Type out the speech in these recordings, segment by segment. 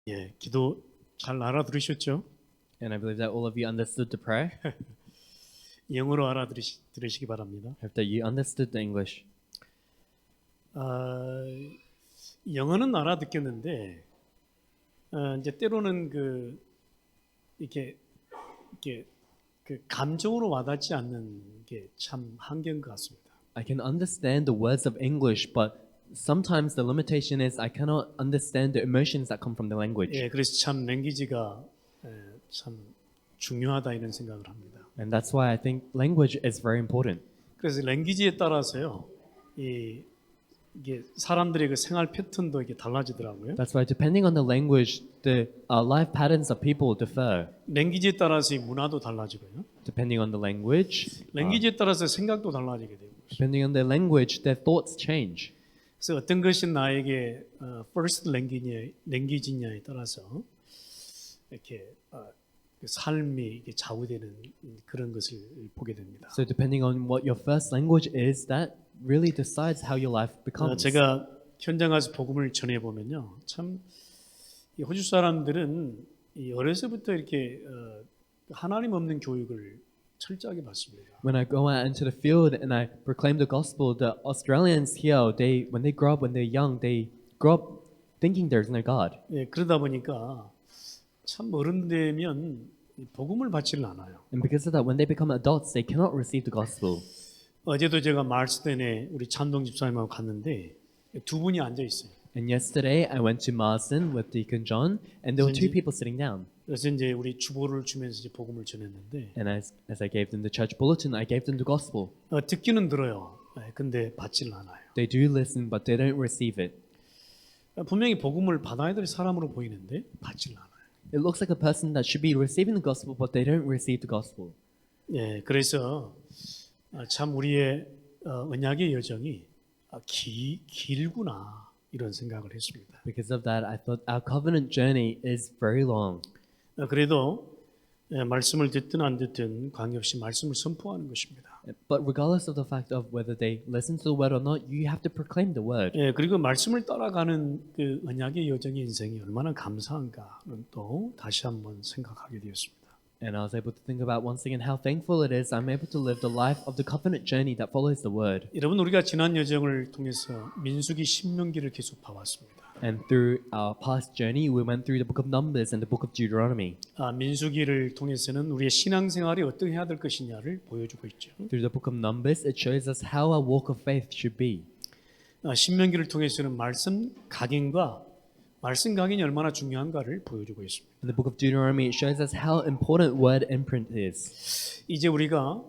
예, 기도 잘 알아들으셨죠? And I believe that all of you understood the prayer. 영어로 들으시기 바랍니다. I hope that you understood the English. 영어는 알아듣겠는데 이제 때로는 이렇게 그 감정으로 와닿지 않는 게 참 한계인 것 같습니다. I can understand the words of English, but sometimes the limitation is I cannot understand the emotions that come from the language. 예, 그래서 참 랭귀지가 참 중요하다 이런 생각을 합니다. And that's why I think language is very important. 그래서 랭귀지에 따라서요, 이게 사람들의 그 생활 패턴도 이게 달라지더라고요. That's why depending on the language, the life patterns of people differ. 랭귀지에 따라서 이 문화도 달라지고요. Depending on the language, 랭귀지에 따라서 생각도 달라지게 되고. depending on the language, their thoughts change. 그래서 어떤 것이 나에게 first 랭귀지냐에 따라서 이렇게 그 삶이 이게 좌우되는 그런 것을 보게 됩니다. So depending on what your first language is, that really decides how your life becomes. 제가 현장 가서 복음을 전해 보면요, 참 이 호주 사람들은 이 어려서부터 이렇게 하나님 없는 교육을 철저하게 받습니다. When I go out into the field and I proclaim the gospel, the Australians here, when they grow up, when they're young, they grow up thinking there's no God. 예, 그러다 보니까 참 어른 되면 복음을 받지를 않아요. And because of that, when they become adults, they cannot receive the gospel. 어제도 제가 마르스덴에 우리 찬동 집사님하고 갔는데 두 분이 앉아 있어요. And yesterday, I went to Marsden with Deacon John, and there were two people sitting down. 그래서 이제 우리 주보를 주면서 이제 복음을 전했는데 And as I gave them the church bulletin, I gave them the gospel. 듣기는 들어요. 근데 받지를 않아요. They do listen, but they don't receive it. 분명히 복음을 받아야 될 사람으로 보이는데 받지를 않아요. It looks like a person that should be receiving the gospel, but they don't receive the gospel. 예, 그래서 참 우리의 언약의 여정이 길구나 이런 생각을 했습니다. Because of that, I thought our covenant journey is very long. 그래도 말씀을 듣든 안 듣든 관계없이 말씀을 선포하는 것입니다. But regardless of the fact of whether they listen to the word or not, you have to proclaim the word. 예, 그리고 말씀을 따라가는 그 언약의 여정의 인생이 얼마나 감사한가는 또 다시 한번 생각하게 되었습니다. And I was able to think about once again how thankful it is I'm able to live the life of the covenant journey that follows the word. 여러분, 우리가 지난 여정을 통해서 민수기 신명기를 계속 봐왔습니다. And through our past journey, we went through the book of Numbers and the book of Deuteronomy. 민수기를 통해서는 우리의 신앙생활이 어떻게 해야 될 것이냐를 보여주고 있죠. Through the book of Numbers, it shows us how our walk of faith should be. 신명기를 통해서는 말씀 각인이 얼마나 중요한가를 보여주고 있습니다. In the book of Deuteronomy, it shows us how important word imprint is. 이제 우리가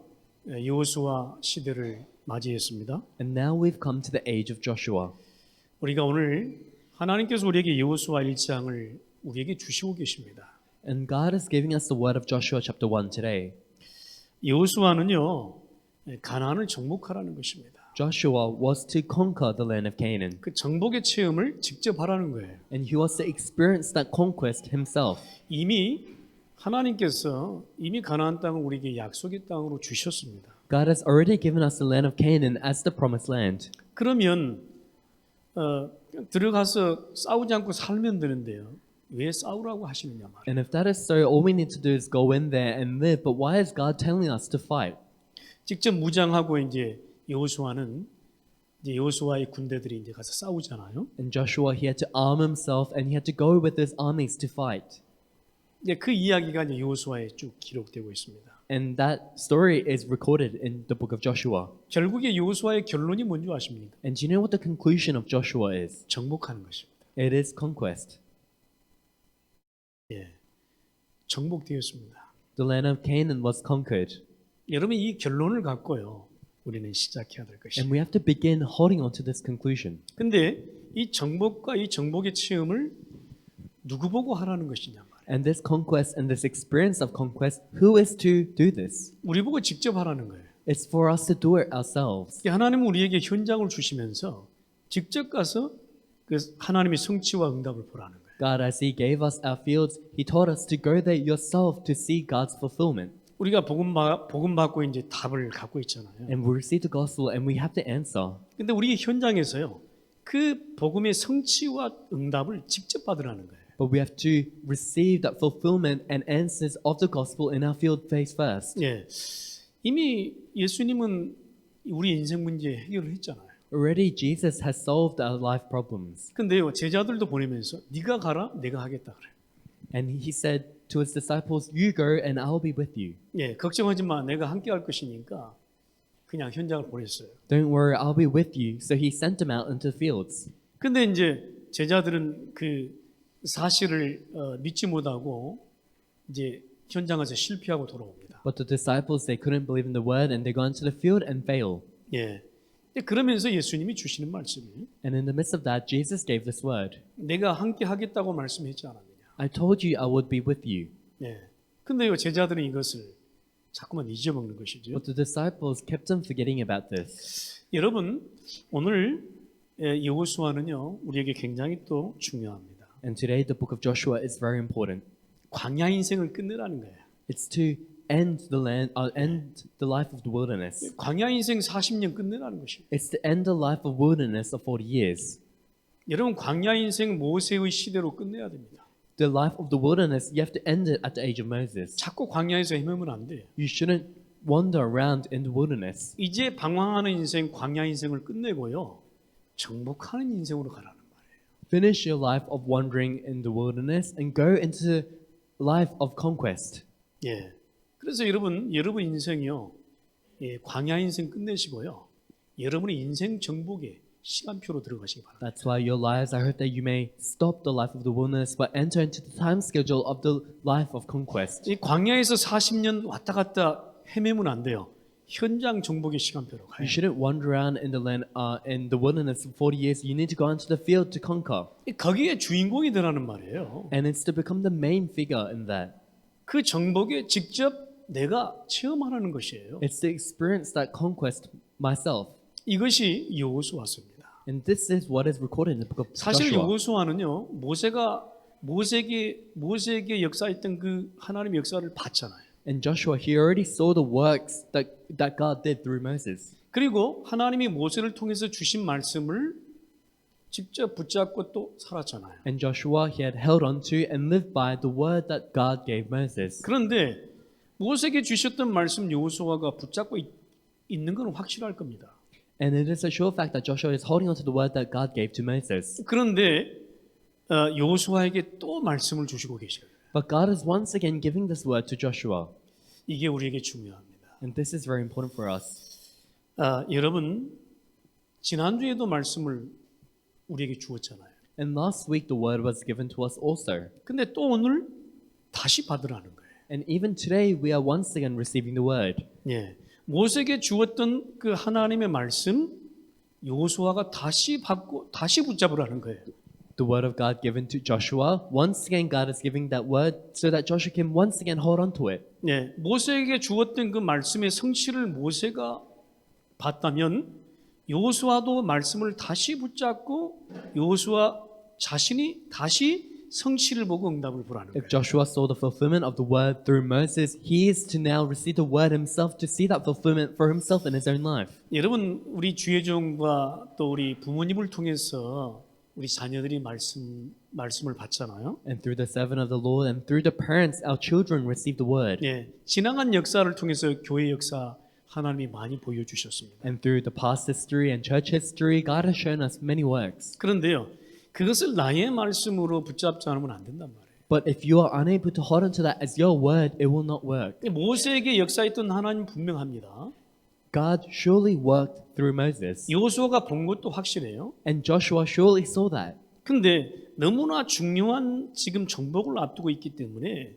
여호수아 시대를 맞이했습니다. And now we've come to the age of Joshua. 우리가 오늘 하나님께서 우리에게 여호수아 1장을 우리에게 주시고 계십니다. And God is giving us the word of Joshua chapter 1 today. 여호수아는요, 가나안을 정복하라는 것입니다. Joshua was to conquer the land of Canaan. 그 정복의 체험을 직접 하라는 거예요. And he was to experience that conquest himself. 하나님께서 이미 가나안 땅을 우리에게 약속의 땅으로 주셨습니다. God has already given us the land of Canaan as the promised land. 그러면 들어가서 싸우지 않고 살면 되는데요. 왜 싸우라고 하시느냐 말이에요. And if that is so, all we need to do is go in there and live. But why is God telling us to fight? 직접 무장하고 이제 여호수아의 군대들이 이제 가서 싸우잖아요. And Joshua, he had to arm himself and he had to go with his armies to fight. 이제 그 이야기가 이제 여호수아에 쭉 기록되고 있습니다. And that story is recorded in the book of Joshua. 결국에 여호수아의 결론이 뭔지 아십니까? And do you know what the conclusion of Joshua is? 정복하는 것입니다. It is conquest. 예, 정복되었습니다. The land of Canaan was conquered. 여러분, 이 결론을 갖고요, 우리는 시작해야 될 것입니다. And we have to begin holding on to this conclusion. 근데 이 정복과 이 정복의 체험을 누구 보고 하라는 것이냐 말이에요. And this conquest and this experience of conquest, who is to do this? 우리 보고 직접 하라는 거예요. It's for us to do it ourselves. 하나님은 우리에게 현장을 주시면서 직접 가서 그 하나님의 성취와 응답을 보라는 거예요. God, as He gave us our fields, He told us to go there yourself to see God's fulfillment. 우리가 복음 받고 이제 답을 갖고 있잖아요. And we receive the gospel and we have the answer. 근데 우리 현장에서요, 그 복음의 성취와 응답을 직접 받으라는 거예요. But we have to receive that fulfillment and answers of the gospel in our field face first. 예, 이미 예수님은 우리 인생 문제 해결을 했잖아요. Already Jesus has solved our life problems. 근데요, 제자들도 보내면서 네가 가라, 내가 하겠다 그래. And he said to his disciples, you go and I'll be with you. 예, 걱정하지 마, 내가 함께 할 것이니까 그냥 현장을 보냈어요. Don't worry, I'll be with you. So he sent them out into the fields. 근데 이제 제자들은 그 사실을 믿지 못하고 이제 현장에서 실패하고 돌아옵니다. But the disciples, they couldn't believe in the word and they go into the field and fail. 예. 그러면서 예수님이 주시는 말씀이 And in the midst of that, Jesus gave this word. 내가 함께 하겠다고 말씀했지 않았느냐. I told you I would be with you. 예. 근데요, 제자들은 이것을 자꾸만 잊어먹는 것이죠. But the disciples kept on forgetting about this. 여러분, 오늘 여호수아는요, 우리에게 굉장히 또 중요합니다. And today the book of Joshua is very important. 광야 인생을 끝내라는 거예요. It's to end the life of the wilderness. 광야 인생 40년 끝내라는 것입니다. It's to end the life of wilderness of 40 years. 여러분, 광야 인생 모세의 시대로 끝내야 됩니다. The life of the wilderness, you have to end it at the age of Moses. 자꾸 광야에서 헤매면 안 돼요. You shouldn't wander around in the wilderness. 이제 방황하는 인생, 광야 인생을 끝내고요, 정복하는 인생으로 가라는 말이에요. Finish your life of wandering in the wilderness and go into life of conquest. 예. 그래서 여러분 인생이요, 예, 광야 인생 끝내시고요, 여러분의 인생 정복에 시간표로 들어가시기 바랍니다. That's why your lives, I hope that you may stop the life of the wilderness but enter into the time schedule of the life of conquest. 이 광야에서 40년 왔다 갔다 헤매면 안 돼요. 현장 정복의 시간표로 가요. You shouldn't wander around in the land, in the wilderness for 40 years. You need to go into the field to conquer. 거기에 주인공이 되라는 말이에요. And it's to become the main figure in that. 그 정복에 직접 내가 체험하라는 것이에요. It's to experience that conquest myself. 이것이 여호수아서입니다. And this is what is recorded in the book of 사실 Joshua. 여호수아는요, 모세에게 역사했던 그 하나님의 역사를 봤잖아요. And Joshua, he already saw the works that God did through Moses. 그리고 하나님이 모세를 통해서 주신 말씀을 직접 붙잡고 또 살았잖아요. And Joshua, he had held on to and lived by the word that God gave Moses. 그런데 모세에게 주셨던 말씀 여호수아가 붙잡고 있는 건 확실할 겁니다. And it is a sure fact that Joshua is holding on to the word that God gave to Moses. 그런데 여호수아에게 또 말씀을 주시고 계셔요. But God is once again giving this word to Joshua. 이게 우리에게 중요합니다. And this is very important for us. 여러분, 지난주에도 말씀을 우리에게 주었잖아요. And last week the word was given to us also. 근데 또 오늘 다시 받으라는 거예요. And even today we are once again receiving the word. 예. 모세에게 주었던 그 하나님의 말씀 여호수아가 다시 받고 다시 붙잡으라는 거예요. The word of God given to Joshua, once again God is giving that word so that Joshua can once again hold on to it. 예. 모세에게 주었던 그 말씀의 성취를 모세가 봤다면 여호수아도 말씀을 다시 붙잡고 여호수아 자신이 다시 성취를 보고 응답을 보라는 거예요. If Joshua saw the fulfillment of the word through Moses, he is to now receive the word himself to see that fulfillment for himself in his own life. 여러분, 우리 주의 종과 또 우리 부모님을 통해서 우리 자녀들이 말씀을 받잖아요. And through the servant of the Lord and through the parents, our children receive the word. 예, 지나간 역사를 통해서 교회 역사 하나님이 많이 보여주셨습니다. And through the past history and church history, God has shown us many works. 그런데요, 그것을 나의 말씀으로 붙잡지 않으면 안 된단 말이에요. But if you are unable to hold on to that as your word, it will not work. 모세에게 역사했던 하나님 분명합니다. God surely worked through Moses. 여호수아가 본 것도 확실해요. And Joshua surely saw that. 근데 너무나 중요한 지금 정복을 앞두고 있기 때문에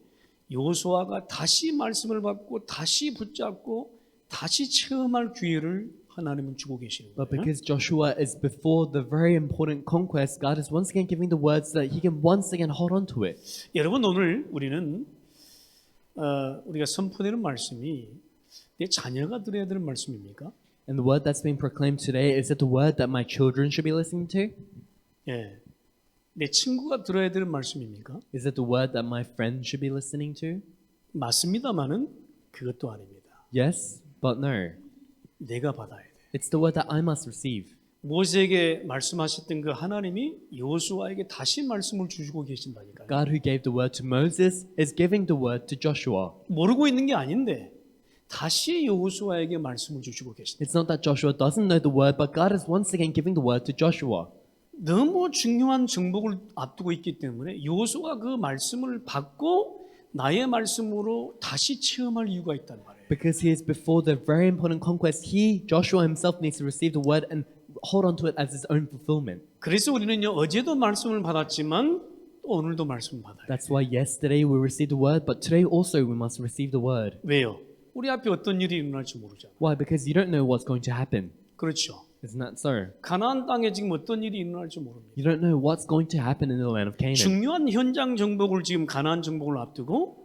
여호수아가 다시 말씀을 받고 다시 붙잡고 다시 체험할 기회를 하나님은 주고 계시는 But 거예요. because Joshua is before the very important conquest, God is once again giving the words so that he can once again hold on to it. 여러분, 오늘 우리는 우리가 선포되는 말씀이 내 자녀가 들어야 되는 말씀입니까? And the word that's being proclaimed today, is it the word that my children should be listening to? 예, 내 친구가 들어야 되는 말씀입니까? Is it the word that my friends should be listening to? 맞습니다만은 그것도 아닙니다. Yes, but no. 내가 받아야 돼. It's the word that I must receive. 모세에게 말씀하셨던 그 하나님이 여호수아에게 다시 말씀을 주시고 계신다니까요. God who gave the word to Moses is giving the word to Joshua. 모르고 있는 게 아닌데 다시 여호수아에게 말씀을 주시고 계신다. It's not that Joshua doesn't know the word, but God is once again giving the word to Joshua. 너무 중요한 정복을 앞두고 있기 때문에 여호수아가 그 말씀을 받고 나의 말씀으로 다시 체험할 이유가 있단 말이에요. Because he is before the very important conquest, Joshua himself needs to receive the word and hold on to it as his own fulfillment. 그래서 우리는요 어제도 말씀을 받았지만 또 오늘도 말씀을 받아요. That's why yesterday we received the word, but today also we must receive the word. 왜요? 우리 앞에 어떤 일이 일어날지 모르잖아. Why? Because you don't know what's going to happen. 그렇죠. Isn't that so? 가나안 땅에 지금 어떤 일이 일어날지 모릅니다. You don't know what's going to happen in the land of Canaan. 중요한 현장 정복을 지금 가나안 정복을 앞두고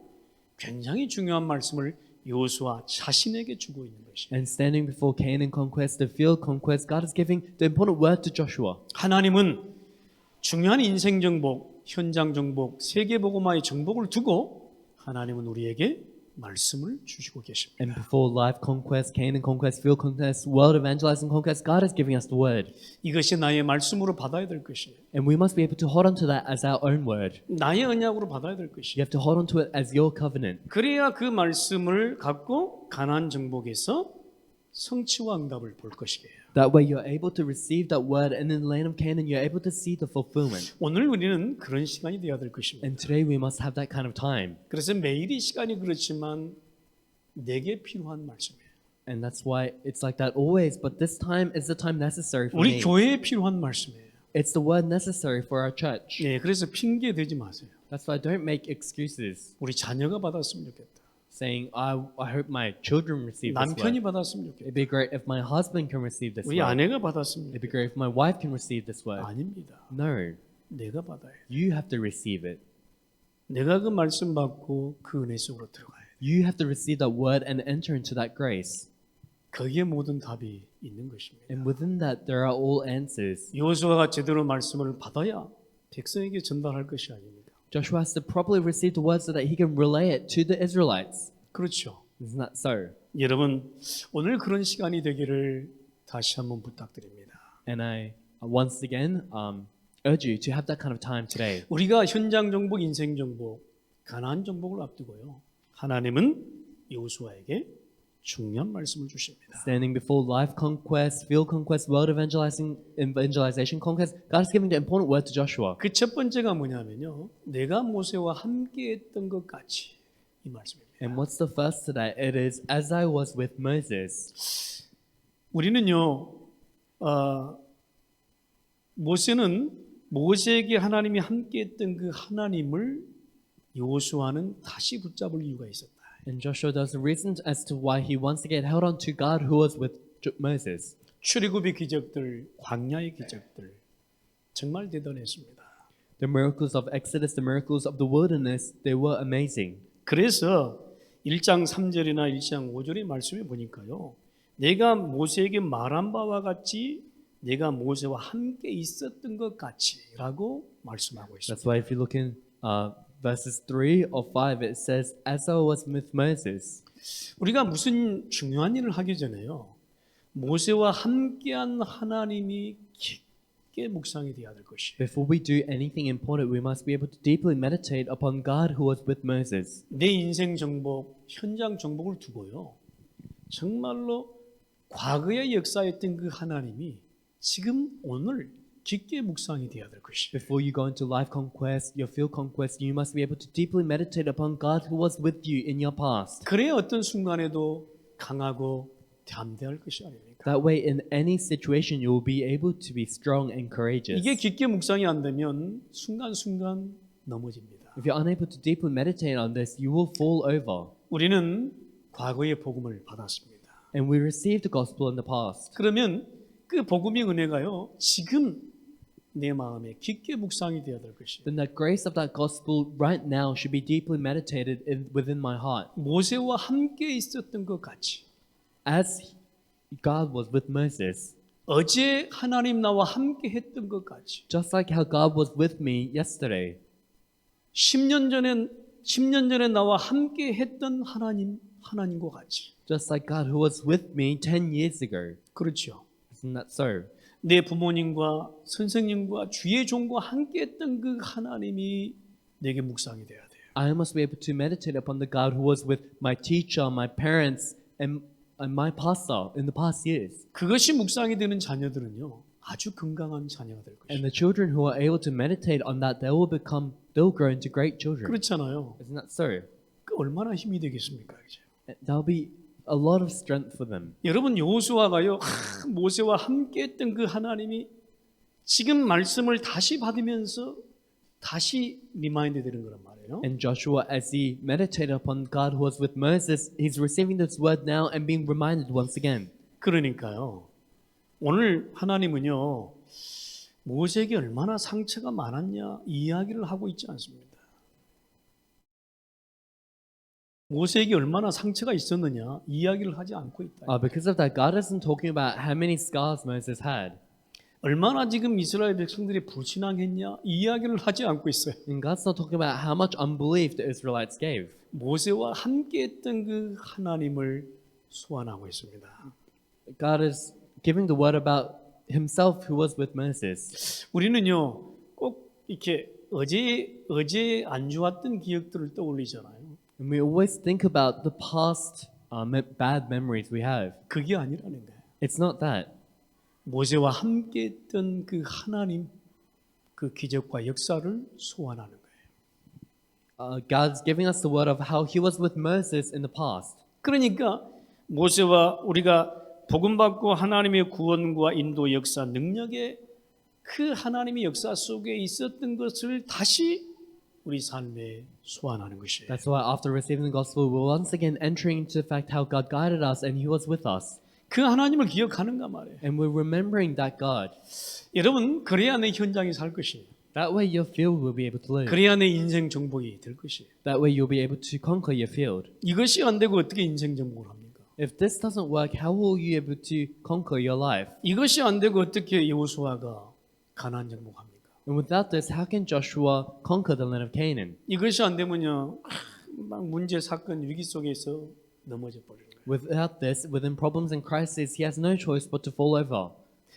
굉장히 중요한 말씀을 여호수아 자신에게 주고 있는 것이에요. And standing before Canaan conquest, the field conquest, God is giving the important word to Joshua. 하나님은 중요한 인생 정복, 현장 정복, 세계 복음화의 정복을 두고 하나님은 우리에게 말씀을 주시고 계십니다. And before life conquest, Canaan conquest, field conquest, world evangelizing conquest, God is giving us the word. 이것이 나의 말씀으로 받아야 될 것이에요. And we must be able to hold on to that as our own word. 나의 언약으로 받아야 될 You 것이에요. have to hold on to it as your covenant. 그래야 그 말씀을 갖고 가나안 정복에서 성취와 응답을 볼 것이에요. That way you're able to receive that word, and in the land of Canaan you're able to see the fulfillment. 오늘 우리는 그런 시간이 되어야 될 것입니다. And today we must have that kind of time. 그래서 매일 이 시간이 그렇지만 내게 필요한 말씀이에요. And that's why it's like that always, but this time is the time necessary for 우리 me. 교회에 필요한 말씀이에요. It's the word necessary for our church. 네, 그래서 핑계 대지 마세요. That's why don't make excuses 우리 자녀가 받았으면 좋겠다. saying, I hope my children receive this 남편이 word. 받았으면 좋겠다. It'd be great if my husband can receive this 우리 word. 아내가 받았으면 It'd be 좋겠다. great if my wife can receive this word. 아닙니다. No, 내가 받아야 돼. you have to receive it. 내가 그 말씀 받고 그 은혜 속으로 들어가야 돼. You have to receive that word and enter into that grace. 거기에 모든 답이 있는 것입니다. And within that, there are all answers. 여호수아가 제대로 말씀을 받아야 백성에게 전달할 것이 아닙니다. Joshua has to properly receive the word so that he can relay it to the Israelites. 그렇죠. Isn't that so? 여러분 오늘 그런 시간이 되기를 다시 한번 부탁드립니다. And I once again urge you to have that kind of time today. 우리가 현장 정복, 인생 정복, 가나안 정복을 앞두고요. 하나님은 여호수아에게 중요한 말씀을 주십니다. Standing before life conquest, field conquest, world evangelization conquest, God is giving the important word to Joshua. 그 첫 번째가 뭐냐면요. 내가 모세와 함께했던 것 같이 이 말씀입니다. And what's the first to that? It is, as I was with Moses. 우리는요. 모세에게 하나님이 함께했던 그 하나님을 여호수아는 다시 붙잡을 이유가 있었다. And Joshua does the reason as to why he once again held on to God who was with Moses. 출애굽의 기적들, 광야의 기적들 정말 대단했습니다. The miracles of Exodus, the miracles of the wilderness, they were amazing. 그래서 1장 3절이나 1장 5절의 말씀에 보니까요. 내가 모세에게 말한 바와 같이 내가 모세와 함께 있었던 것 같이라고 말씀하고 있습니다. That's why if you look in verses 3 or 5, it says, as I was with Moses. 우리가 무슨 중요한 일을 하기 전에요. 모세와 함께한 하나님이 깊게 묵상이 되어야 될 것이에요. Before we do anything important, we must be able to deeply meditate upon God who was with Moses. 내 인생 정복, 현장 정복을 두고요. 정말로 과거의 역사했던 그 하나님이 지금 오늘 깊게 묵상이 되어야 될 것이에요. Before you go into life conquest, your field conquest, you must be able to deeply meditate upon God who was with you in your past. 그래야 어떤 순간에도 강하고 담대할 것이 아닙니까? That way, in any situation, you will be able to be strong and courageous. 이게 깊게 묵상이 안 되면 순간순간 넘어집니다. If you're unable to deeply meditate on this, you will fall over. 우리는 과거의 복음을 받았습니다. And we received the gospel in the past. 그러면 그 복음의 은혜가요. 지금 내 마음에 깊게 묵상이 되어야 될 것이에요. Then that grace of that gospel right now should be deeply meditated within my heart. 모세와 함께 있었던 것 같이 As God was with Moses, 어제 하나님 나와 함께 했던 것 같이 just like how God was with me yesterday, 10년 전에 나와 함께 했던 하나님과 같이 just like God who was with me 10 years ago. 그렇죠. Isn't that so? 내 부모님과 선생님과 주의 종과 함께했던 그 하나님이 내게 묵상이 돼야 돼요. I must be able to meditate upon the God who was with my teacher, my parents, and my pastor in the past years. 그것이 묵상이 되는 자녀들은요, 아주 건강한 자녀가 될 And 것이에요. the children who are able to meditate on that, they'll grow into great children. 그렇잖아요. Isn't that so? 그 얼마나 힘이 되겠습니까? 그죠? There'll be a lot of strength for them. 여러분 여호수아가요, 모세와 함께했던 그 하나님이 지금 말씀을 다시 받으면서 다시 리마인드 되는 거란 말이에요. And Joshua, as he meditated upon God who was with Moses, he's receiving this word now and being reminded once again. 그러니까요, 오늘 하나님은요, 모세에게 얼마나 상처가 많았냐 이 이야기를 하고 있지 않습니다. 모세에게 얼마나 상처가 있었느냐 이 이야기를 하지 않고 있다. Because of that, God isn't talking about how many scars Moses had. 얼마나 지금 이스라엘 백성들이 불신앙했냐 이 이야기를 하지 않고 있어요. And God's not talking about how much unbelief the Israelites gave. 모세와 함께했던 그 하나님을 소환하고 있습니다. God is giving the word about himself who was with Moses. 우리는요 꼭 이렇게 어제 안 좋았던 기억들을 떠올리잖아요. And we always think about the past bad memories we have. 그게 아니라는 거예요. It's not that. 모세와 함께했던 그 하나님 그 기적과 역사를 소환하는 거예요. God's giving us the word of how he was with Moses in the past. 그러니까 모세와 우리가 복음 받고 하나님의 구원과 인도 역사 능력의 그 하나님의 역사 속에 있었던 것을 다시 우리 삶에 소환하는 것이에요. That's why after receiving the gospel, we're once again entering into the fact how God guided us and he was with us. 그 하나님을 기억하는가 말이에요. And we're remembering that God. 여러분 그래야 내 현장에 살 것이에요. That way your field will be able to live. 그래야 내 인생 정복이 될 것이에요. That way you'll be able to conquer your field. 이것이 안 되고 어떻게 인생 정복을 합니까? If this doesn't work, how will you be able to conquer your life? 이것이 안 되고 어떻게 여호수아가 가나안 정복합니까? And without this, how can Joshua conquer the land of Canaan? 이것이 안 되면요, 막 문제 사건 위기 속에서 넘어져 버리는 거예요. Without this, within problems and crises, he has no choice but to fall over.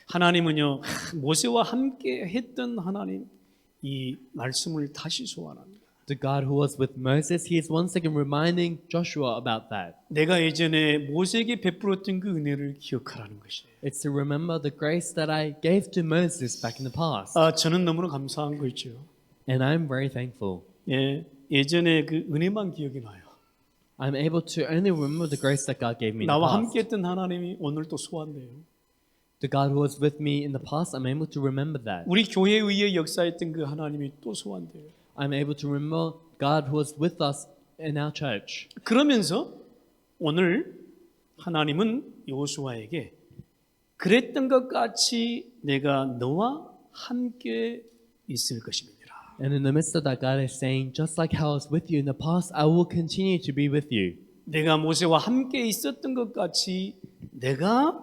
하나님은요, 모세와 함께 했던 하나님 이 말씀을 다시 소환합니다. The God who was with Moses, he is once again reminding Joshua about that. 내가 예전에 모세에게 베풀었던 그 은혜를 기억하라는 것이에요. It's to remember the grace that I gave to Moses back in the past. 저는 너무나 감사한 거 있죠. And I'm very thankful. 예전에 그 은혜만 기억이 나요. I'm able to only remember the grace that God gave me in the 나와 past. 함께했던 하나님이 오늘 또 소환돼요. The God who was with me in the past, I'm able to remember that. 우리 교회 의에 역사했던 그 하나님이 또 소환돼요. I'm able to remember God who was with us in our church. 그러면서 오늘 하나님은 여호수아에게 그랬던 것 같이 내가 너와 함께 있을 것입니다. And in the midst of that, God is saying, just like how I was with you in the past, I will continue to be with you. 내가 모세와 함께 있었던 것 같이 내가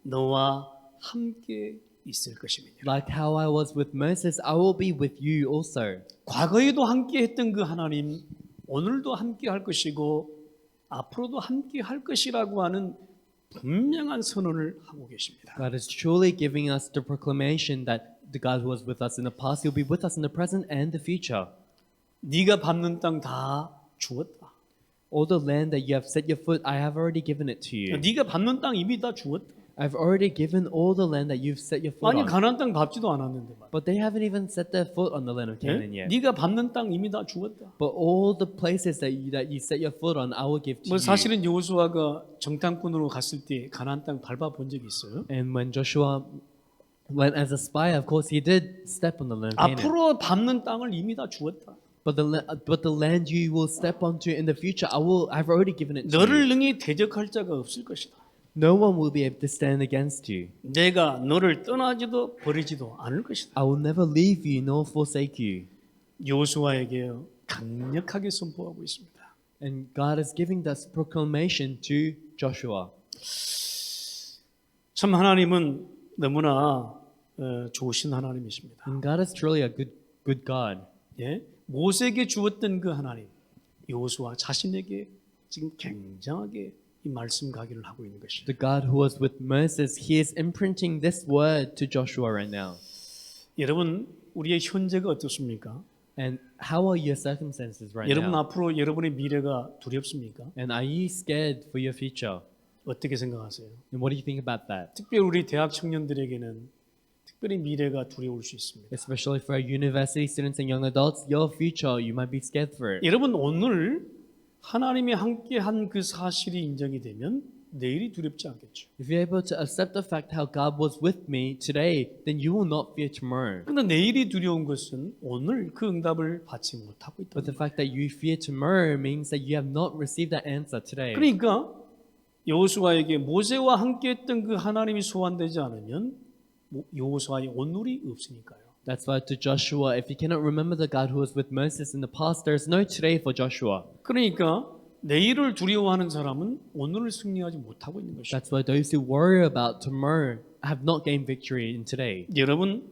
너와 함께 있을 것입니다. Like how I was with Moses, I will be with you also. 과거에도 함께 했던 그 하나님 오늘도 함께 할 것이고 앞으로도 함께 할 것이라고 하는 분명한 선언을 하고 계십니다. God is truly giving us the proclamation that the God who was with us in the past, He'll be with us in the present and the future. 네가 밟는 땅 다 주었다. All the land that you have set your foot, I have already given it to you. 네가 밟는 땅 이미 다 주었다. I've already given all the land that you've set your foot 아니 on. 가나안 땅 밟지도 않았는데 말이야. But they haven't even set their foot on the land of Canaan yet. 네가 밟는 땅 이미 다 주었다. But all the places that you set your foot on, I will give to 뭐 you. 사실은 여호수아가 정탐꾼으로 갔을 때 가나안 땅 밟아 본 적이 있어요. And when Joshua went as a spy, of course, he did step on the land of Canaan. 앞으로 밟는 땅을 이미 다 주었다. But the land you will step onto in the future, I've already given it to 너를 you. 능히 대적할 자가 없을 것이다. No one will be able to stand against you. 내가 너를 떠나지도 버리지도 않을 것이다. I will never leave you nor forsake you. 여호수아에게 강력하게 선포하고 있습니다. And God is giving this proclamation to Joshua. 참 하나님은 너무나 좋으신 하나님이십니다. And God is truly a good God. 예? 모세에게 주었던 그 하나님 여호수아 자신에게 지금 굉장하게 이 말씀 가기를 하고 있는 것이에요. The God who was with Moses, he is imprinting this word to Joshua right now. 여러분, 우리의 현재가 어떻습니까? And how are your circumstances right 여러분 now? 앞으로 여러분의 미래가 두렵습니까? And are you scared for your future? 어떻게 생각하세요? And what do you think about that? 특별히 우리 대학 청년들에게는 특별히 미래가 두려울 수 있습니다. Especially for university students and young adults, your future, you might be scared for it. 여러분 오늘 하나님이 함께한 그 사실이 인정이 되면 내일이 두렵지 않겠죠. If you're able to accept the fact how God was with me today, then you will not fear tomorrow. 그러나 내일이 두려운 것은 오늘 그 응답을 받지 못하고 있다. But the fact that you fear tomorrow means that you have not received that answer today. 그러니까 여호수아에게 모세와 함께했던 그 하나님이 소환되지 않으면 여호수아의 오늘이 없으니까요. That's why to Joshua, if you cannot remember the God who was with Moses in the past, there is no today for Joshua. 그러니까 내일을 두려워하는 사람은 오늘을 승리하지 못하고 있는 것이죠. That's why those who worry about tomorrow have not gained victory in today. 여러분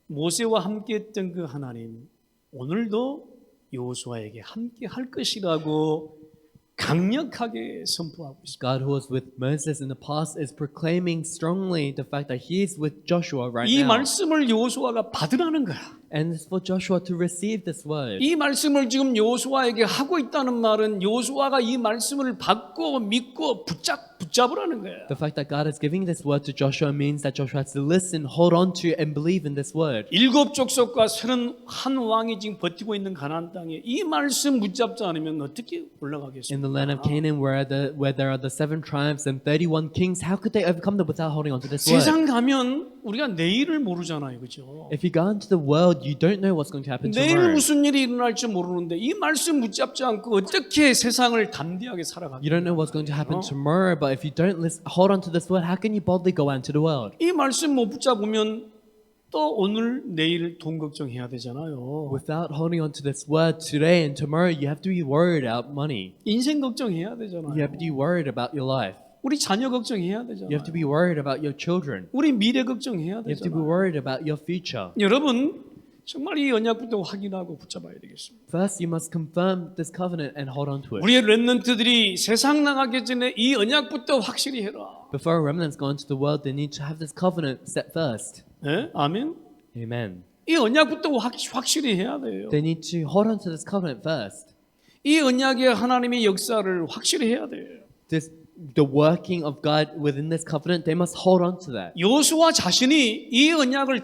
모세와 함께했던 그 하나님 오늘도 여호수아에게 함께 할 것이라고 강력하게 선포하고 있습니다. God who was with Moses in the past is proclaiming strongly the fact that he is with Joshua right 이 now. 말씀을 여호수아가 받으라는 거야. And it's for Joshua to receive this word. 이 말씀을 지금 여호수아에게 하고 있다는 말은 여호수아가 이 말씀을 받고 믿고 붙잡으라는 거야. The fact that God is giving this word to Joshua means that Joshua has to listen, hold on to, and believe in this word. 일곱 족속과 31 왕이 지금 버티고 있는 가나안 땅에 이 말씀 붙잡지 않으면 어떻게 올라가겠습니까? In the land of Canaan, where there are the 7 tribes and 31 kings, how could they overcome them without holding on to this word? 세상 가면 우리가 내일을 모르잖아요, 그렇죠? If you go into the world, you don't know what's going to happen 내일 tomorrow. 무슨 일이 일어날지 모르는데 이 말씀 붙잡지 않고 어떻게 세상을 담대하게 You 살아가겠어요? don't know what's going to happen tomorrow, but if you don't hold on to this word, how can you boldly go out into the world? 이 말씀 못 붙잡으면 또 오늘 내일 돈 걱정해야 되잖아요. Without holding on to this word today and tomorrow, you have to be worried about money. 인생 걱정해야 You 되잖아요. have to be worried about your life. 우리 자녀 걱정해야 You 되잖아요. have to be worried about your children. 우리 미래 걱정해야 You have to be 되잖아요. worried about your future. 여러분 정말 이 언약부터 확인하고 붙잡아야 되겠습니다. First, you must confirm this covenant and hold on to it. 우리의 렘넌트들이 세상 나가기 전에 이 언약부터 확실히 해라. Before remnants go into the world, they need to have this covenant set first. 네? 아멘. Amen. 이 언약부터 확실히 해야 돼요. They need to hold on to this covenant first. 이 언약의 하나님의 역사를 확실히 해야 돼요. The working of God within this covenant, they must hold on to that. 여호수아 자신이 이 언약을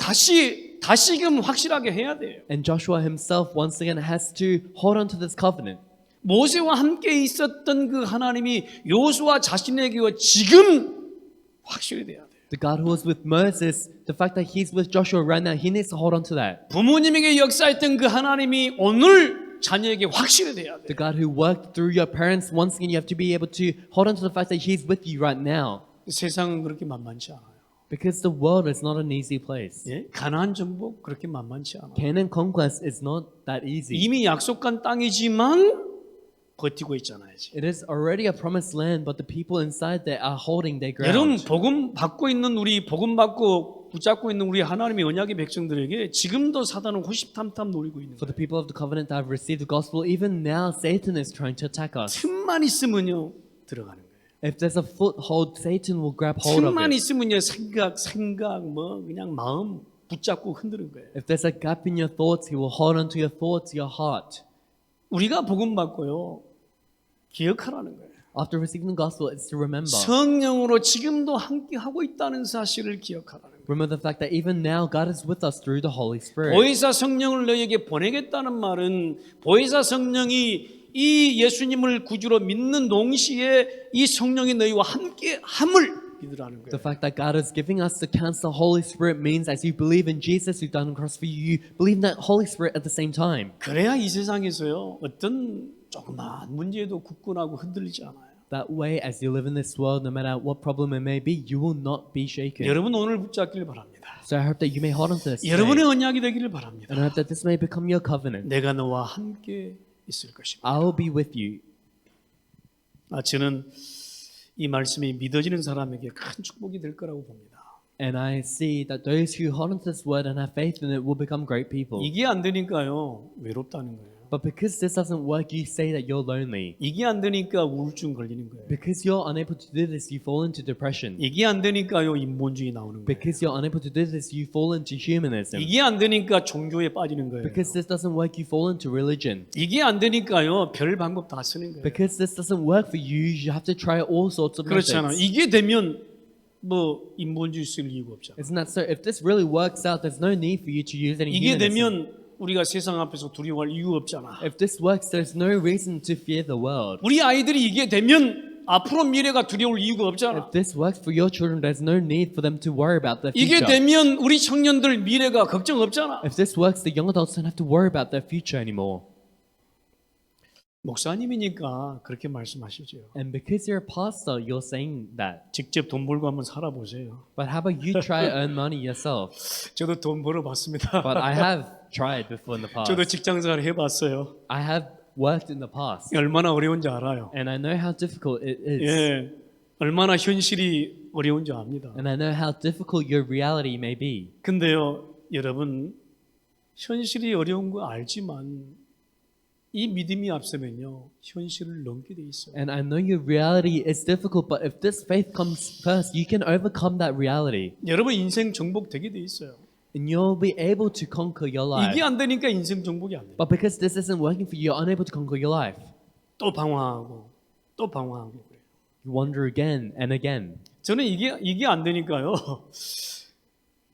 다시금 확실하게 해야 돼요. And Joshua himself once again has to hold on to this covenant. 모세와 함께 있었던 그 하나님이 여호수아 자신에게 지금 확실히 돼야 돼요. The God who was with Moses, the fact that he's with Joshua right now, he needs to hold on to that. 부모님에게 역사했던 그 하나님이 오늘 자녀에게 확실히 돼야 돼요. The God who worked through your parents, once again, you have to be able to hold on to the fact that he's with you right now. 세상은 그렇게 만만치 않아요. Because the world is not an easy place. 예? 가나안 정복 그렇게 만만치 않아요. Canaan conquest is not that easy. 이미 약속한 땅이지만 버티고 있잖아요. 지금. It is already a promised land, but the people inside there are holding their 여러분 ground. 복음 받고 있는 우리 복음 받고 붙잡고 있는 우리 하나님의 언약의 백성들에게 지금도 사단은 호시탐탐 노리고 있는 For 거예요. the people of the covenant that have received the gospel, even now Satan is trying to attack us. 틈만 있으면요 들어가는 거예요. If there's a foothold, Satan will grab hold of 틈만 it. 있으면요 생각 뭐 그냥 마음 붙잡고 흔드는 거예요. If there's a gap in your thoughts, he will hold on to your thoughts, your heart. 우리가 복음 받고요 기억하라는 거예요. After receiving the gospel, it's to remember. 성령으로 지금도 함께 하고 있다는 사실을 기억하라는 거예요. Remember the fact that even now God is with us through the Holy Spirit. 보혜사 성령을 너희에게 보내겠다는 말은 보혜사 성령이 이 예수님을 구주로 믿는 동시에 이 성령이 너희와 함께 함을 믿으라는 The 거예요. fact that God is giving us the counsel of the Holy Spirit means as you believe in Jesus who died on the cross for you, you believe in that Holy Spirit at the same time. 그래야 이 세상에서요 어떤 조그만 문제에도 굳건하고 흔들리지 않아요. That way, as you live in this world, no matter what problem it may be, you will not be shaken. 여러분 오늘 붙잡기를 바랍니다. So I hope that you may hold on to this today. 여러분의 언약이 되기를 바랍니다. And I hope that this may become your covenant. 내가 너와 함께 있을 것입니다. I will be with you. 저는 이 말씀이 믿어지는 사람에게 큰 축복이 될 거라고 봅니다. And I see that those who hold on to this word and have faith in it will become great people. 이게 안 되니까요 외롭다는 거예요. But because this doesn't work, you say that you're lonely. 이게 안 되니까 우울증 걸리는 거예요. Because you're unable to do this, you fall into depression. 이게 안 되니까요 인본주의 나오는 거예요. Because you're unable to do this, you fall into humanism. 이게 안 되니까 종교에 빠지는 거예요. Because this doesn't work, you fall into religion. 이게 안 되니까요 별 방법 다 쓰는 거예요. Because this doesn't work for you, you have to try all sorts of 그렇잖아. methods. 이게 되면 뭐 인본주의 쓸 이유가 없잖아. Isn't that so? If this really works out, there's no need for you to use any 이게 humanism. 되면 우리가 세상 앞에서 두려워할 이유가 없잖아. If this works, there's no reason to fear the world. 우리 아이들이 이게 되면 앞으로 미래가 두려울 이유가 없잖아. If this works for your children, there's no need for them to worry about their 이게 future. 되면 우리 청년들 미래가 걱정 없잖아. If this works, the young adults don't have to worry about their future anymore. 목사님이니까 그렇게 말씀하시죠. And because you're a pastor, you're saying that. 직접 돈 벌고 한번 살아보세요. But how about you try earn money yourself? 저도 돈 벌어봤습니다. But I have tried before in the past. 저도 직장생활 해봤어요. I have worked in the past. 얼마나 어려운지 알아요. And I know how difficult it is. 예, 얼마나 현실이 어려운지 압니다. And I know how difficult your reality may be. 근데요, 여러분, 현실이 어려운 거 알지만 이 믿음이 앞서면요, 현실을 넘게 돼 있어요. And I know your reality is difficult, but if this faith comes first, you can overcome that reality. 여러분 인생 정복 되게 돼 있어요. And you'll be able to conquer your life. 이게 안 되니까 인생 정복이 안 돼요. But because this isn't working for you, you're unable to conquer your life. 또 방황하고 또 방황하고 그래요. You wander again and again. 저는 이게 안 되니까요.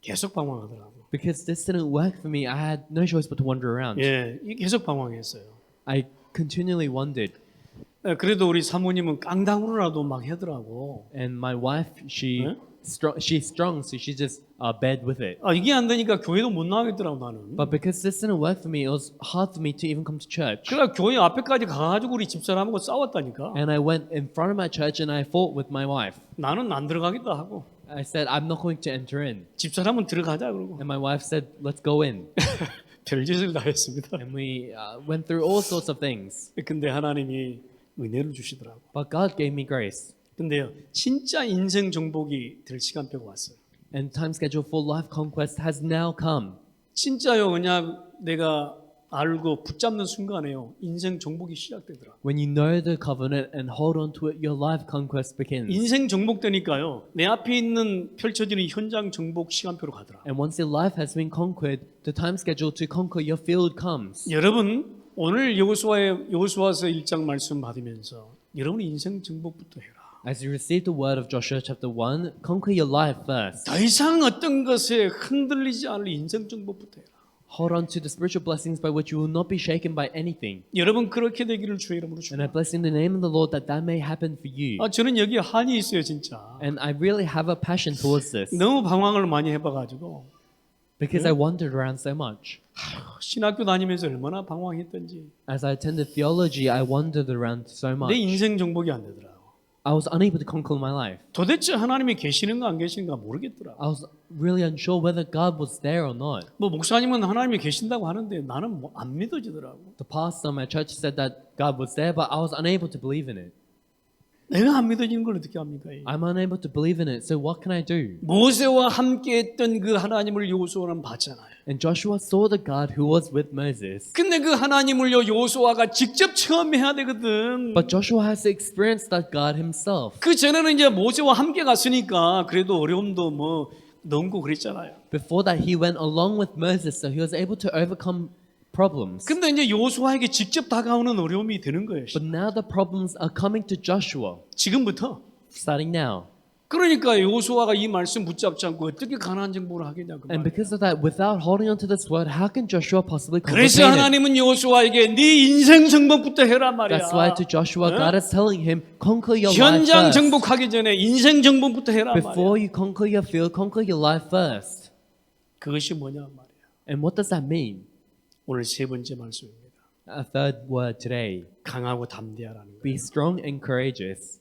계속 방황하더라고요. Because this didn't work for me, I had no choice but to wander around. 예, 계속 방황했어요. I continually wondered. 그래도 우리 사모님은 깡당으로라도 막 하더라고. And my wife, 네? she's strong, so she just bed with it. 이게 안 되니까 교회도 못 나가겠더라고 나는. But because this didn't work for me, it was hard for me to even come to church. 그러니까 교회 앞에까지 가가지고 우리 집사람하고 싸웠다니까. And I went in front of my church and I fought with my wife. 나는 안 들어가겠다 하고 I said, I'm not going to enter in. 집사람은 들어가자 그러고 And my wife said, let's go in. 별짓을 다 했습니다. And we went through all sorts of things. 근데 하나님이 은혜를 주시더라고. But God gave me grace. 근데요, 진짜 인생 정복이 될 시간표가 왔어요. And time schedule for life conquest has now come. 진짜요, 그냥 내가 알고 붙잡는 순간에요, 인생 정복이 시작되더라. When you know the covenant and hold on to it, your life conquest begins. 인생 정복되니까요, 내 앞에 있는 펼쳐지는 현장 정복 시간표로 가더라. And once your life has been conquered, the time schedule to conquer your field comes. 여러분, 오늘 여호수아서 1장 말씀 받으면서 여러분 인생 정복부터 해라. As you receive the word of Joshua chapter 1, conquer your life first. 더 이상 어떤 것에 흔들리지 않을 인생 정복부터 해라. Hold on to the spiritual blessings by which you will not be shaken by anything. 여러분 그렇게 되기를 주의 이름으로 And I 축원합니다. bless in the name of the Lord that that may happen for you. 저는 여기에 한이 있어요, 진짜. And I really have a passion towards this. 너무 방황을 많이 해봐가지고 Because I wandered around so much. 신학교 다니면서 얼마나 방황했던지 As I attended theology, I wandered around so much. 내 인생 정복이 안 되더라. I was unable to conquer my life. 도대체 하나님이 계시는가 안 계시는가 모르겠더라. I was really unsure whether God was there or not. 뭐 목사님은 하나님이 계신다고 하는데 나는 뭐 안 믿어지더라고. The pastor in my church said that God was there, but I was unable to believe in it. 내가 안 믿어지는 걸 어떻게 합니까? I'm unable to believe in it, so what can I do? 모세와 함께했던 그 하나님을 여호수아는 봤잖아요. And Joshua saw the God who was with Moses. 근데 그 하나님을요 여호수아가 직접 체험해야 되거든. But Joshua has to experience that God himself. 그 전에는 이제 모세와 함께 갔으니까 그래도 어려움도 뭐 넘고 그랬잖아요. Before that, he went along with Moses, so he was able to overcome problems. 근데 이제 여호수아에게 직접 다가오는 어려움이 되는 거예요. But now the problems are coming to Joshua, 지금부터. starting now. 그러니까 여호수아가 이 말씀 붙잡지 않고 어떻게 가나안 정복을 하겠냐 그 And 말이에요. because of that, without holding on to this word, how can Joshua possibly conquer 그래서 Canaan? 하나님은 여호수아에게 네 인생 정복부터 해라 말이야. That's why to Joshua, God is telling him, conquer your life 현장 first. 정복하기 전에 인생 정복부터 해라 Before 말이야. you conquer your field, conquer your life first. 그것이 뭐냐 말이야. And what does that mean? 오늘 세 번째 말씀입니다. A third word today, 강하고 담대하라는 거예요. be strong and courageous.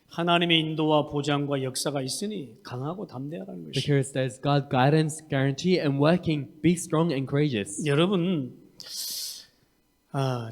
하나님의 인도와 보장과 역사가 있으니 강하고 담대하라는 것이. Because there's God's guidance, guarantee, and working, be strong and courageous. 여러분,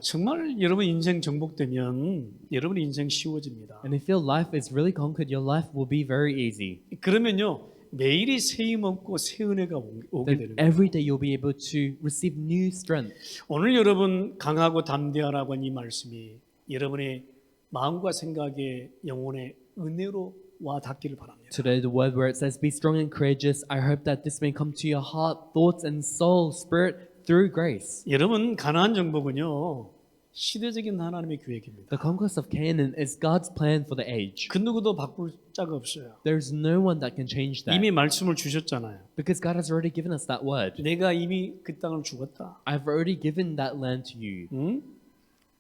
정말 여러분 인생 정복되면 여러분 인생 쉬워집니다. And if your life is really conquered, your life will be very easy. 그러면요 매일이 새 힘 얻고 새 은혜가 오게 then 되는 거예요. every day you'll be able to receive new strength. 오늘 여러분 강하고 담대하라고 한 이 말씀이 여러분의 마음과 생각에 영혼의 은혜로 와 닿기를 바랍니다. Today, the word where it says, "Be strong and courageous," I hope that this may come to your heart, thoughts, and soul, spirit through grace. 여러분 가나안 정복은요 시대적인 하나님의 계획입니다. The conquest of Canaan is God's plan for the age. 그 누구도 바꿀 자가 없어요. There's no one that can change that 이미 말씀을 주셨잖아요. because God has already given us that word. 내가 이미 그 땅을 주었다. I've already given that land to you. 응?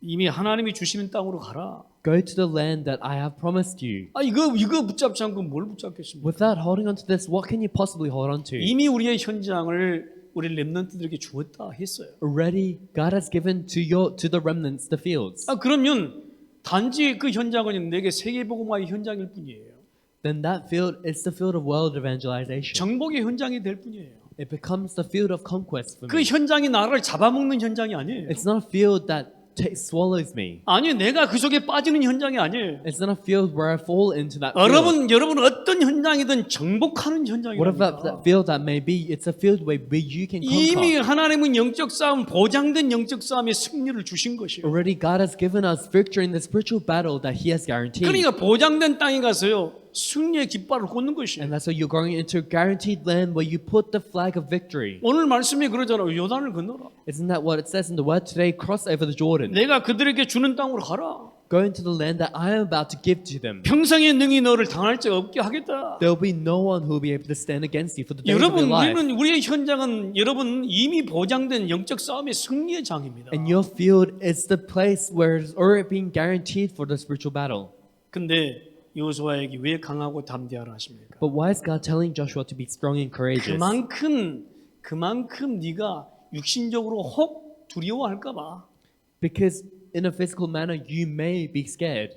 이미 하나님이 주시는 땅으로 가라. Go to the land that I have promised you. 아 이거 붙잡지 않고 뭘 붙잡겠습니까? Without holding on to this, what can you possibly hold on to? 이미 우리의 현장을 우리 렘넌트들에게 주었다 했어요. Already, God has given to the remnants the fields. 아 그러면 단지 그 현장은 내게 세계복음화의 현장일 뿐이에요. Then that field is the field of world evangelization. 정복의 현장이 될 뿐이에요. It becomes the field of conquest for 그 me. 현장이 나를 잡아먹는 현장이 아니에요. It's not a field that swallows me. 아니 내가 그 속에 빠지는 현장이 아니에요. It's not a field where I fall into that field. 여러분 어떤 현장이든 정복하는 Whatever 현장입니다. that field that may be, it's a field where you can 이미 conquer. 하나님은 영적 싸움, 보장된 영적 싸움의 승리를 주신 것이에요. Already God has given us victory in the spiritual battle that He has guaranteed. 그러니까 보장된 땅에 가서요 승리의 깃발을 꽂는 것이에요. And that's why you're going into a guaranteed land where you put the flag of victory. 오늘 말씀이 그러잖아요. 요단을 건너라. Isn't that what it says in the word today? Cross over the Jordan. 내가 그들에게 주는 땅으로 가라. Go into the land that I am about to give to them. 평생의 능히 너를 당할 자 없게 하겠다. There will be no one who will be able to stand against you for the days of 여러분 your life. 우리의 현장은 여러분 이미 보장된 영적 싸움의 승리의 장입니다. And your field is the place where it's already been guaranteed for the spiritual battle. 근데 여호수아에게 왜 강하고 담대하라 하십니까? But why is God telling Joshua to be strong and courageous? 그만큼 네가 육신적으로 혹 두려워할까 봐. Because in a physical manner you may be scared.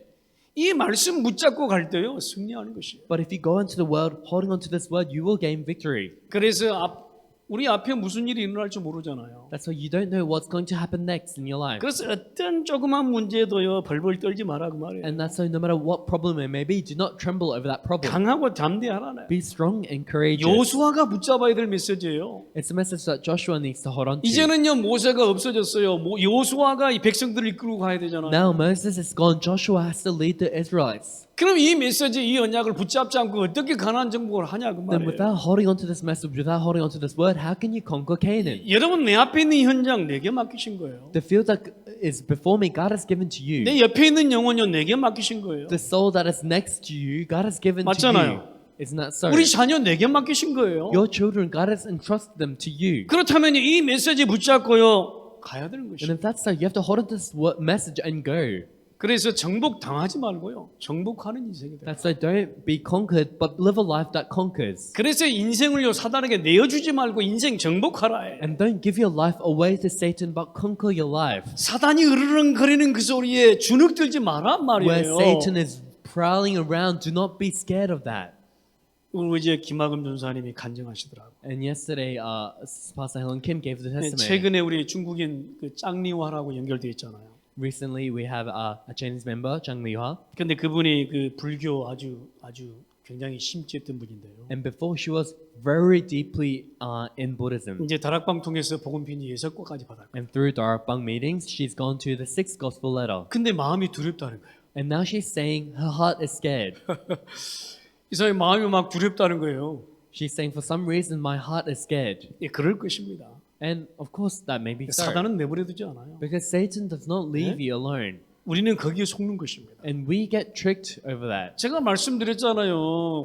이 말씀 붙잡고 갈 때요 승리하는 것이에요. But if you go into the world holding on to this word, you will gain victory. 그래서 우리 앞에 무슨 일이 일어날지 모르잖아요. That's why you don't know what's going to happen next in your life. 그래서 어떤 조그만 문제도요 벌벌 떨지 마라 그 말이에요. And that's why no matter what problem it may be, do not tremble over that problem. 강하고 담대하라. Be strong and courageous. 여호수아가 붙잡아야 될 메시지예요. It's a message that Joshua needs to hold on to. 이제는요 모세가 없어졌어요. 여호수아가 이 백성들을 이끌고 가야 되잖아요. Now Moses is gone. Joshua has to lead the Israelites. 그럼 이 메시지, 이 언약을 붙잡지 않고 어떻게 가나안 정복을 하냐 그 Then 말이에요. without holding on to this message, without holding on to this word, how can you conquer Canaan? 여러분 내 앞에 있는 현장 내게 맡기신 거예요. The field that is before me, God has given to you. 내 옆에 있는 영혼요 내게 맡기신 거예요. The soul that is next to you, God has given to 맞잖아요. you. Isn't that so? 우리 자녀 내게 맡기신 거예요. Your children, God has entrusted them to you. 그렇다면 이 메시지 붙잡고요 가야 되는 And 것이에요. if that's so, you have to hold on to this message and go. 그래서 정복 당하지 말고요 정복하는 인생이 돼요. That's why don't be conquered, but live a life that conquers. 그래서 인생을요 사단에게 내어주지 말고 인생 정복하라 해. And don't give your life away to Satan, but conquer your life. 사단이 으르렁거리는 그 소리에 주눅들지 마란 Where 말이에요. Satan is prowling around, do not be scared of that. 우리 이제 김학금 전사님이 간증하시더라고. And yesterday, Pastor Helen Kim gave the testimony. 최근에 우리 중국인 그 짱리화라고 연결돼 있잖아요. Recently, we have a Chinese member, Zhang Lihua, 근데 그분이 그 불교 아주 굉장히 심취했던 분인데요. and before she was very deeply in Buddhism. 이제 다락방 통해서 복음편지 6권까지 받았고. And through Darabang meetings, she's gone to the 6th gospel letter. 근데 마음이 두렵다는 거예요. And now she's saying her heart is scared. 이 사람이 마음이 막 두렵다는 거예요. She's saying, for some reason, my heart is scared. 예, 그럴 것입니다. And of course, that may be so. 사단은 내버려두지 않아요. Because Satan does not leave you alone. 우리는 거기에 속는 것입니다. And we get tricked over that. 제가 말씀드렸잖아요.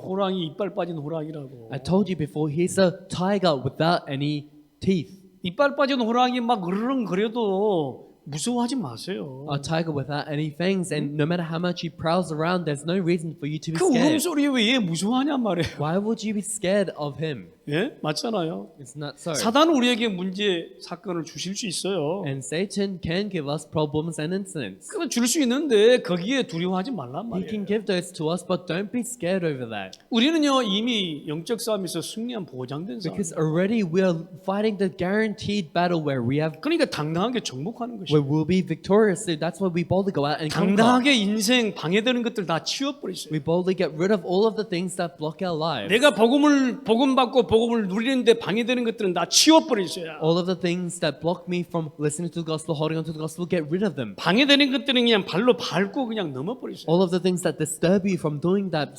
호랑이 이빨 빠진 호랑이라고. I told you before, he's a tiger without any teeth. 이빨 빠진 호랑이 막 으르렁거려도 무서워하지 마세요. A tiger without any fangs, and no matter how much he prowls around, there's no reason for you to be 그 scared. 울음소리에 왜 얘 무서워하냔 말이에요. Why would you be scared of him? 예? 맞잖아요. Isn't that so? 사단은 우리에게 문제 사건을 주실 수 있어요. And Satan can give us problems and incidents. 그거 줄 수 있는데 거기에 두려워하지 말란 He can 말이에요. give those to us, but don't be scared over that. 우리는요 이미 영적 싸움에서 승리한 보장된 싸움. Because already we are fighting the guaranteed battle where we have 그러니까 당당하게 정복하는 where 것이에요. we'll be victorious. So that's why we boldly go out and conquer. 당당하게 인생 방해되는 것들 다 치워버리세요. We boldly get rid of all of the things that block our lives. 내가 복음 받고 복음을 누리는데 방해되는 것들은 다 치워버리세요. All of the things that block me from listening to the gospel, holding on to the gospel, get rid of them. 방해되는 것들은 그냥 발로 밟고 그냥 넘어버리세요. All of the things that disturb you from doing that,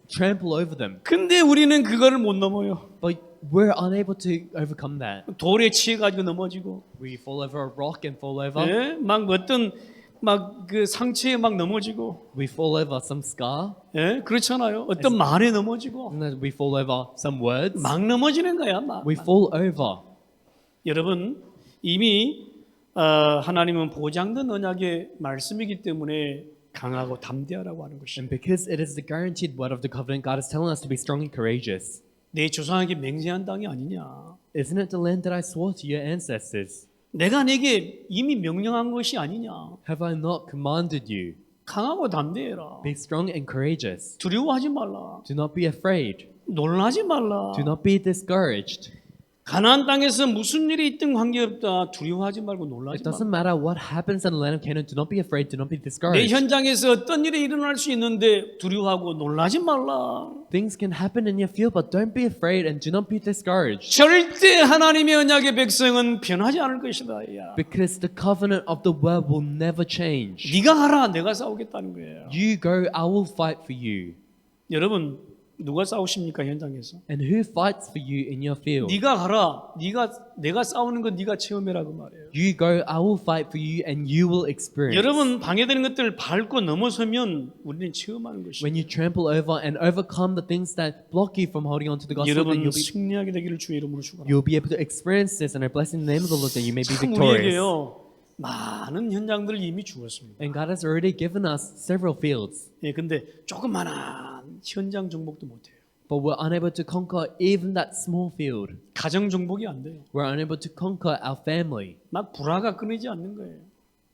trample over them. 근데 우리는 그거를 못 넘어요. But we're unable to overcome that. 돌에 치여가지고 넘어지고, We fall over a rock and fall over. 예? 막 어떤 막 그 상처에 막 넘어지고, We fall over some scar. 예? 그렇잖아요. 어떤 말에 넘어지고, And then we fall over some words. 막 넘어지는 거야. 막. We fall over. 여러분 이미 하나님은 보장된 언약의 말씀이기 때문에 강하고 담대하라고 하는 것이에요. And because it is the guaranteed word of the covenant, God is telling us to be strong and courageous. 내 조상에게 맹세한 땅이 아니냐. Isn't it the land that I swore to your ancestors? 내가 내게 이미 명령한 것이 아니냐. Have I not commanded you? 강하고 담대해라. Be strong and courageous. 두려워하지 말라. Do not be afraid. 놀라지 말라. Do not be discouraged. 가나안 땅에서 무슨 일이 있든 관계없다. 두려워하지 말고 놀라지 It 말라. doesn't matter what happens in the land of Canaan. Do not be afraid. Do not be 내 discouraged. 현장에서 어떤 일이 일어날 수 있는데 두려워하고 놀라지 말라. Things can happen in your field, but don't be afraid and do not be discouraged. 절대 하나님의 언약의 백성은 변하지 않을 것이다. 야. Because the covenant of the word will never change. 네가 하라. 내가 싸우겠다는 거예요. You go, I will fight for you. 여러분 누가 싸우십니까 현장에서? And who fights for you in your field? 네가 가라. 내가 싸우는 건 네가 체험해라 그 말이에요. You go, I will fight for you, and you will experience. 여러분 방해되는 것들을 밟고 넘어서면 우리는 체험하는 것이에요. When you trample over and overcome the things that block you from holding on to the gospel, then 여러분 you'll 승리하게 되기를 주의 이름으로 축원합니다. be able to experience this, and I bless in the name of the Lord that you may be 참 victorious. 우리에게요 많은 현장들을 이미 주었습니다. And God has already given us several fields, 예, 근데 조그만한 현장 정복도 못해요. but we're unable to conquer even that small field. 가정 정복이 안 돼요. We're unable to conquer our family. 막 불화가 끊이지 않는 거예요.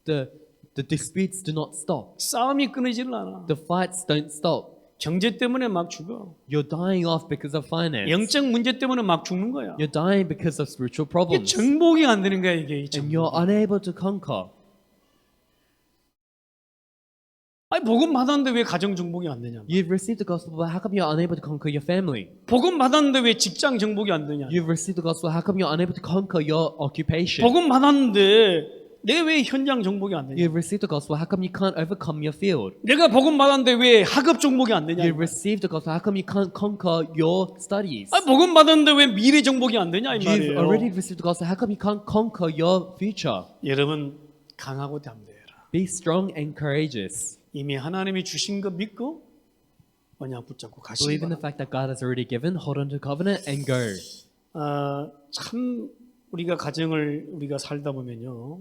The disputes do not stop. 싸움이 끊이질 않아. The fights don't stop. 경제 때문에 막 죽어. You're dying off because of finance. 영적 문제 때문에 막 죽는 거야. You're dying because of spiritual 이게 problems. 정복이 안 되는 거야 이게. And you're unable to conquer. 아니 복음 받았는데 왜 가정 정복이 안 되냐? You've received the gospel, but how come you're unable to conquer your family? 복음 받았는데 왜 직장 정복이 안 되냐? You've received the gospel, how come you're unable to conquer your occupation? 복음 받았는데 내 왜 현장 정복이 안 되냐? You've received the gospel, how come you can't overcome your field? 내가 복음 받았는데 왜 학업 정복이 안 되냐? You've received the gospel, how come you can't conquer your studies? 아 복음 받았는데 왜 미래 정복이 안 되냐 이 You've already 말이에요. received the gospel, how come you can't conquer your future? 여러분 강하고 담대해라. Be strong and courageous. 이미 하나님이 주신 거 믿고 언약 붙잡고 가시기 Believe in the 바랍니다. fact that God has already given, hold on to the covenant, and go. 참 우리가 가정을 우리가 살다 보면요.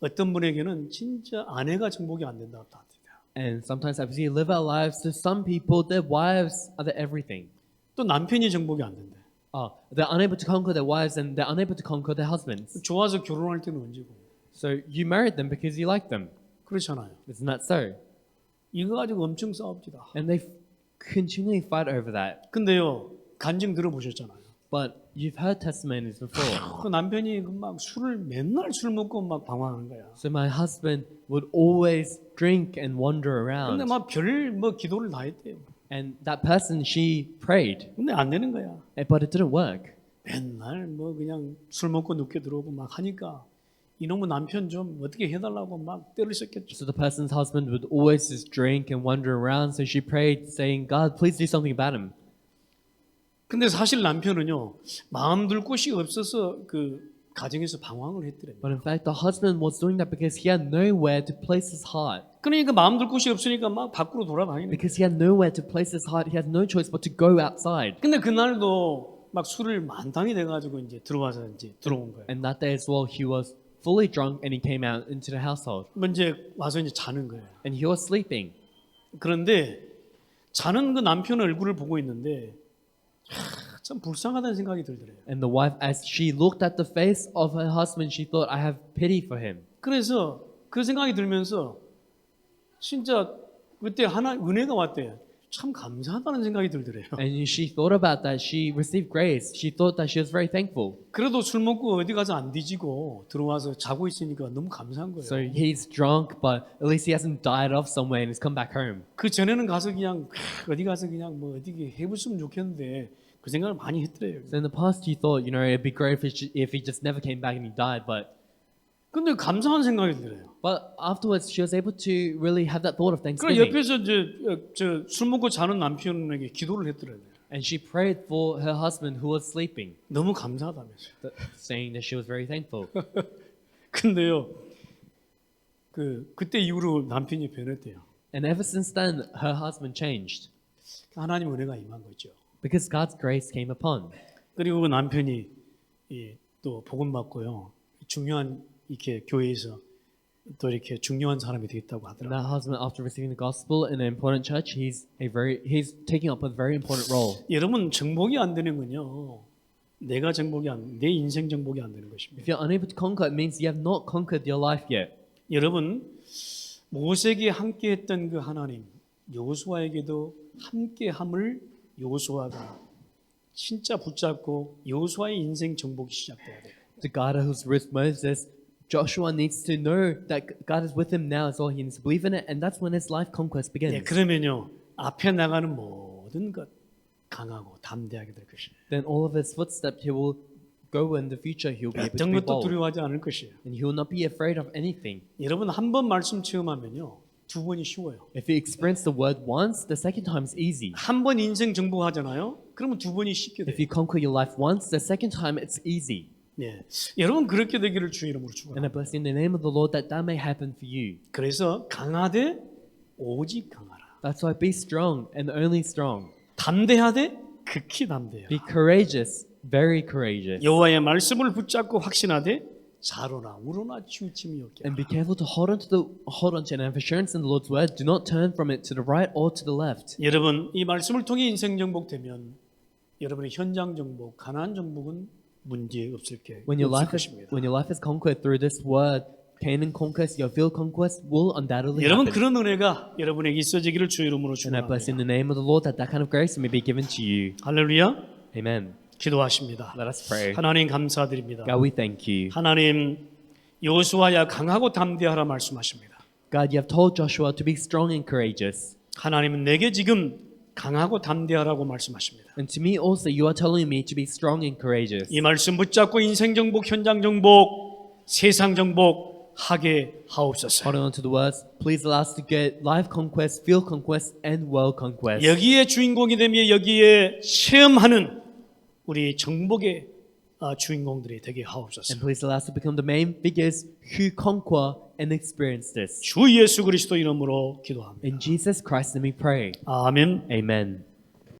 어떤 분에게는 진짜 아내가 정복이 안 된다. And sometimes as we live our lives, to some people, their wives are their everything. 또 남편이 정복이 안 된대. They're unable to conquer their wives and they're unable to conquer their husbands. 좋아서 결혼할 때는 언제고. So you married them because you like them. 그렇잖아요. Isn't that so? 이거 가지고 엄청 싸웁니다. And they continually fight over that. 근데요. 간증 들어보셨잖아요. But you've heard testimonies before. 그 남편이 막 술을 맨날 술 먹고 막 방황하는 거야. So my husband would always drink and wander 근데 around. 막 별 뭐 기도를 다 했대요. And that person, she prayed, 근데 안 되는 거야. but it didn't work. 맨날 뭐 그냥 술 먹고 늦게 들어오고 막 하니까 이놈의 남편 좀 어떻게 해달라고 막 때를 썼겠죠. So the person's husband would always just drink and wander around. So she prayed, saying, God, please do something about him. 근데 사실 남편은요 마음 둘 곳이 없어서 그 가정에서 방황을 했더래요. But in fact, the husband was doing that because he had nowhere to place his heart. 그러니까 마음 둘 곳이 없으니까 막 밖으로 돌아다니는. Because he had nowhere to place his heart, he had no choice but to go outside. 근데 그날도 막 술을 만땅이 돼가지고 이제 들어와서 이제 들어온 거예요. And that day as well, he was fully drunk and he came out into the household. 이제 와서 이제 자는 거예요. And he was sleeping. 그런데 자는 그 남편 얼굴을 보고 있는데 참 불쌍하다는 생각이 들더래요. And the wife, as she looked at the face of her husband, she thought, I have pity for him. 그래서 그 생각이 들면서 진짜 그때 하나 은혜가 왔대요. 참 감사하다는 생각이 들더래요. And she thought about that. She received grace. She thought that she was very thankful. 그래도 술 먹고 어디 가서 안 뒤지고 들어와서 자고 있으니까 너무 감사한 거예요. So he's drunk, but at least he hasn't died off somewhere and has come back home. 그 전에는 가서 그냥 어디 가서 그냥 뭐 어디 해봤으면 좋겠는데 그 생각을 많이 했더래요. So in the past, he thought, it'd be great if he just never came back and he died. 근데 감사한 생각이 들어요. But afterwards, she was able to really have that thought of 그래 thanksgiving. 옆에서 이제 술 먹고 자는 남편에게 기도를 했더라고요. And she prayed for her husband who was sleeping, 너무 감사하다면서요. saying that she was very thankful. 근데요, 그때 이후로 남편이 변했대요. And ever since then, her husband changed 하나님 은혜가 임한 거죠. because God's grace came upon. 그리고 그 남편이 또 복음 받고요. 중요한 이렇게 교회에서 또 이렇게 중요한 사람이 되겠다고 And 하더라고요. that husband, after receiving the gospel in an important church, he's taking up a very important role. 여러분 정복이 안 되는 건요. 내 인생 정복이 안 되는 것입니다. If you're unable to conquer, it means you have not conquered your life yet. 여러분 모세에게 함께했던 그 하나님 여호수아에게도 함께함을 여호수아가 진짜 붙잡고 여호수아의 인생 정복이 시작돼야 돼요. The God who's with Moses, Joshua needs to know that God is with him now as well. He needs to believe in it, and that's when his life conquest begins. 예, 그러면요 앞에 나가는 모든 것 강하고 담대하게 될 것이에요. Then all of his footsteps, he will go in the future. He'll be able to 어떤 be 것도 bold, 두려워하지 않을 것이에요. and he will not be afraid of anything. 여러분 한 번 말씀 체험하면요 두 번이 쉬워요. If you experience the word once, the second time is easy. 한 번 인생 정복하잖아요. 그러면 두 번이 쉽게 돼요. If you conquer your life once, the second time it's easy. 예, 여러분 그렇게 되기를 주 이름으로 And I 축원합니다. bless in the name of the Lord that may happen for you. 그래서 강하되 오직 강하라. That's why be strong and only strong. 담대하되 극히 담대하라. Be courageous, very courageous. 여호와의 말씀을 붙잡고 확신하되 자로나 우로나 치우침이 없게 And be 하라. careful to hold on to and have assurance in the Lord's word. Do not turn from it to the right or to the left. 여러분 이 말씀을 통해 인생 정복되면 여러분의 현장 정복, 가나안 정복은 문제 없을 게 When your 없을 life 것입니다. is conquered through this word, Canaan conquest, your field conquest will undoubtedly 여러분 happen. 그런 은혜가 여러분에게 있어지기를 주 이름으로 And I bless in 축원합니다. the name of the Lord that kind of grace may be given to you. 할렐루야. Amen. 기도하십니다. Let us pray. 하나님 감사드립니다. God, we thank you. 하나님 여호수아야 강하고 담대하라 말씀하십니다. God, you have told Joshua to be strong and courageous. 하나님은 내게 지금 강하고 담대하라고 말씀하십니다. And to me also, you are telling me to be strong and courageous. 이 말씀 붙잡고 인생 정복, 현장 정복, 세상 정복 하게 하옵소서. Holding on to the words, please allow us to get life conquest, field conquest, and world conquest. 여기에 주인공이 되며 여기에 체험하는 우리 정복의 주인공들이 되게 하옵소서. And please allow us to become the main figures who conquer and experience this. 주 예수 그리스도 이름으로 기도합니다. In Jesus Christ's name we pray. 아멘. Amen.